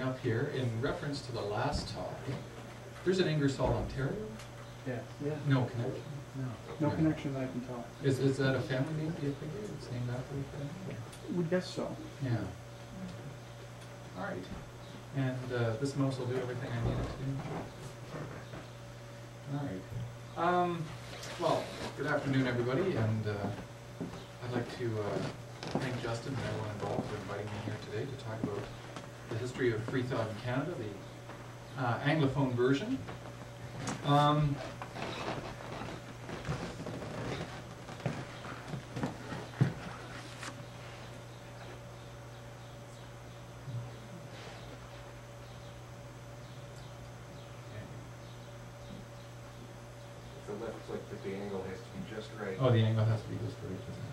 bring up here in reference to the last topic. There's an Ingersol, Ontario? Yeah. Yeah. No connection? No connection that I can tell. Is that a family name, do you think? It's named after a family? Would guess so. Yeah. All right. And this mouse will do everything I need it to do. All right. Well, good afternoon, everybody, and I'd like to thank Justin and everyone involved for inviting me here today to talk about the history of free thought in Canada, the Anglophone version. The left click, but the angle has to be just right. Oh, the angle has to be just right, doesn't it?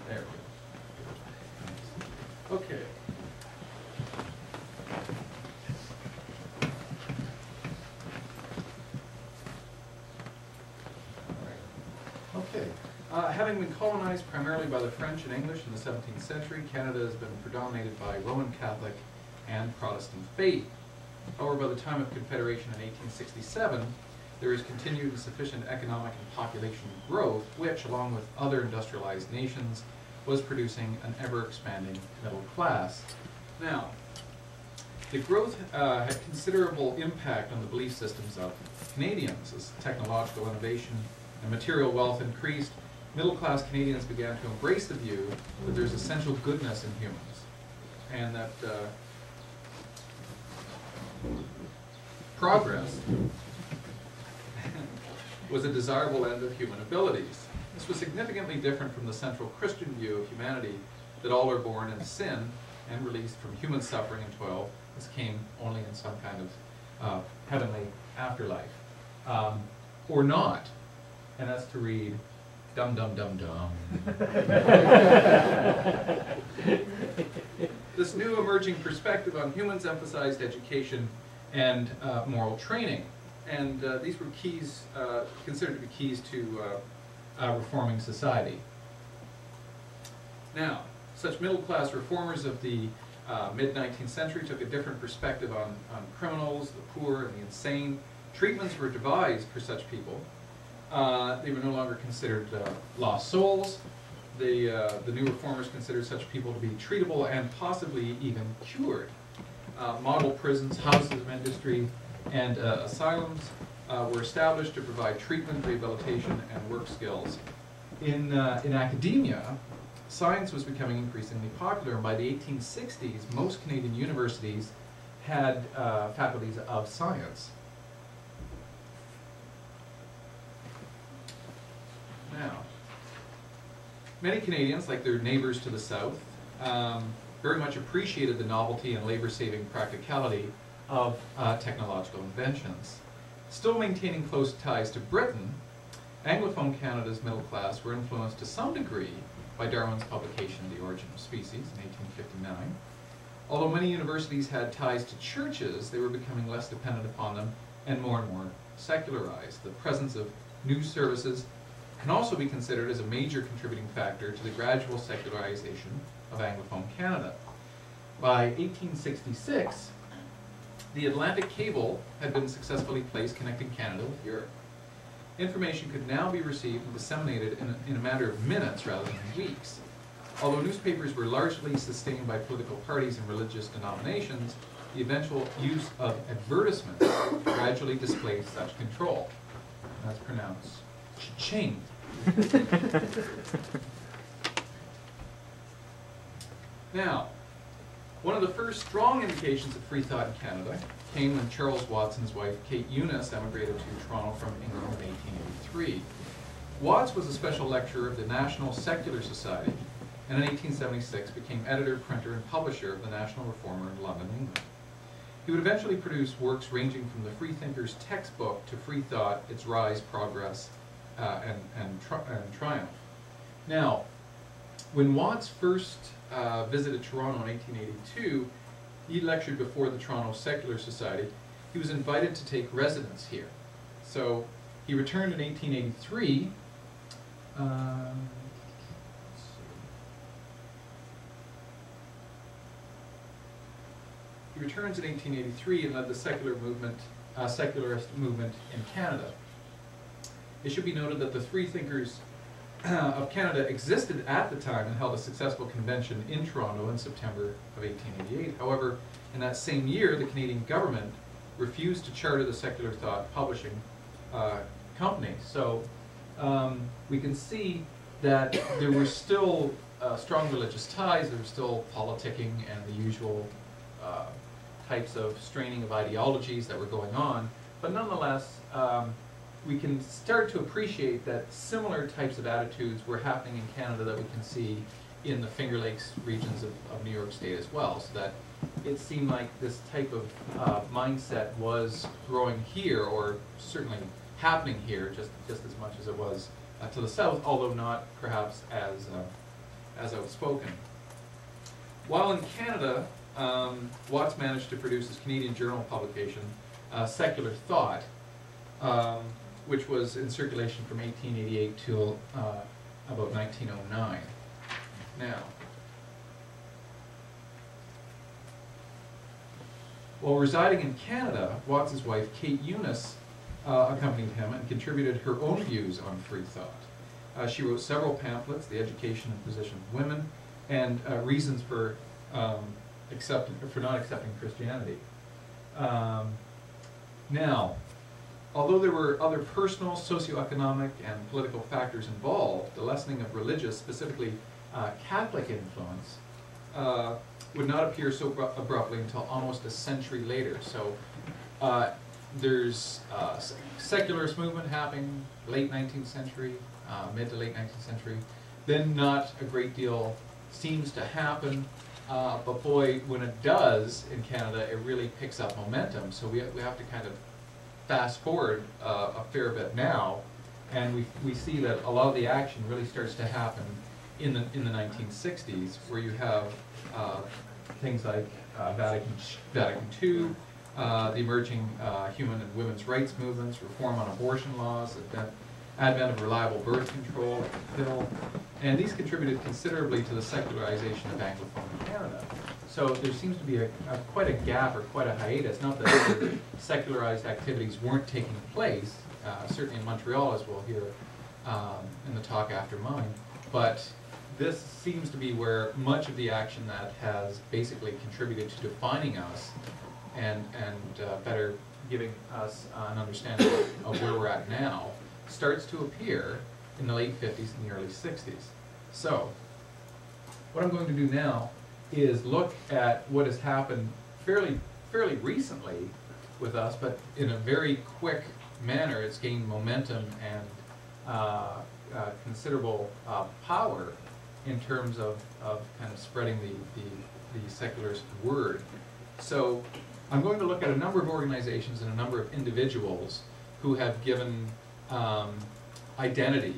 There we go. Okay. Okay. Having been colonized primarily by the French and English in the 17th century, Canada has been predominated by Roman Catholic and Protestant faith. However, by the time of Confederation in 1867, there is continued and sufficient economic and population growth, which, along with other industrialized nations, was producing an ever-expanding middle class. Now, the growth had considerable impact on the belief systems of Canadians as technological innovation and material wealth increased. Middle-class Canadians began to embrace the view that there's essential goodness in humans, and that progress was a desirable end of human abilities. This was significantly different from the central Christian view of humanity that all are born in sin and released from human suffering and toil. This came only in some kind of heavenly afterlife, or not, and that's to read dum dum dum dum. This new emerging perspective on humans emphasized education and moral training, and these were keys, considered to be keys to reforming society. Now, such middle-class reformers of the mid-19th century took a different perspective on criminals, the poor, and the insane. Treatments were devised for such people. They were no longer considered lost souls. The new reformers considered such people to be treatable and possibly even cured. Model prisons, houses of industry, and asylums were established to provide treatment, rehabilitation, and work skills. In academia, science was becoming increasingly popular, and by the 1860s, most Canadian universities had faculties of science. Now, many Canadians, like their neighbors to the south, very much appreciated the novelty and labor-saving practicality of technological inventions. Still maintaining close ties to Britain, Anglophone Canada's middle class were influenced to some degree by Darwin's publication, The Origin of Species, in 1859. Although many universities had ties to churches, they were becoming less dependent upon them and more secularized. The presence of news services can also be considered as a major contributing factor to the gradual secularization of Anglophone Canada. By 1866, the Atlantic cable had been successfully placed connecting Canada with Europe. Information could now be received and disseminated in a matter of minutes rather than weeks. Although newspapers were largely sustained by political parties and religious denominations, the eventual use of advertisements gradually displaced such control. That's pronounced cha-ching. Now, one of the first strong indications of free thought in Canada came when Charles Watson's wife, Kate Eunice, emigrated to Toronto from England in 1883. Watts was a special lecturer of the National Secular Society, and in 1876 became editor, printer, and publisher of the National Reformer in London, England. He would eventually produce works ranging from the Freethinker's Textbook to Free Thought, Its Rise, Progress, and Triumph. Now, when Watts first visited Toronto in 1882, he lectured before the Toronto Secular Society. He was invited to take residence here. So He returned in 1883. Let's see. He returns in 1883 and led the secularist movement in Canada. It should be noted that the three thinkers of Canada existed at the time and held a successful convention in Toronto in September of 1888. However, in that same year, the Canadian government refused to charter the Secular Thought Publishing Company. So we can see that there were still strong religious ties, there was still politicking and the usual types of straining of ideologies that were going on, but nonetheless, we can start to appreciate that similar types of attitudes were happening in Canada that we can see in the Finger Lakes regions of New York State as well, so that it seemed like this type of mindset was growing here, or certainly happening here just as much as it was to the south, although not perhaps as outspoken. While in Canada, Watts managed to produce his Canadian journal publication, Secular Thought, which was in circulation from 1888 till about 1909. Now, while residing in Canada, Watts's wife, Kate Eunice, accompanied him and contributed her own views on free thought. She wrote several pamphlets, The Education and Position of Women, and Reasons for not accepting Christianity. Now, although there were other personal, socioeconomic, and political factors involved, the lessening of religious, specifically Catholic influence, would not appear so abruptly until almost a century later. So there's secularist movement happening late 19th century, mid to late 19th century. Then not a great deal seems to happen, but boy, when it does in Canada, it really picks up momentum. So we have to kind of fast forward a fair bit now, and we see that a lot of the action really starts to happen in the 1960s, where you have things like Vatican II, the emerging human and women's rights movements, reform on abortion laws, advent of reliable birth control pill, and these contributed considerably to the secularization of Anglophone Canada. So there seems to be quite a gap, or quite a hiatus. Not that the secularized activities weren't taking place, certainly in Montreal, as we'll hear in the talk after mine, but this seems to be where much of the action that has basically contributed to defining us and better giving us an understanding of where we're at now starts to appear in the late 50s and the early 60s. So what I'm going to do now is look at what has happened fairly recently with us, but in a very quick manner. It's gained momentum and considerable power in terms of kind of spreading the secularist word. So I'm going to look at a number of organizations and a number of individuals who have given identity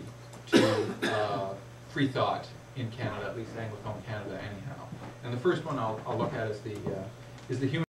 to free thought in Canada, at least Anglophone Canada anyhow. And the first one I'll look at is the human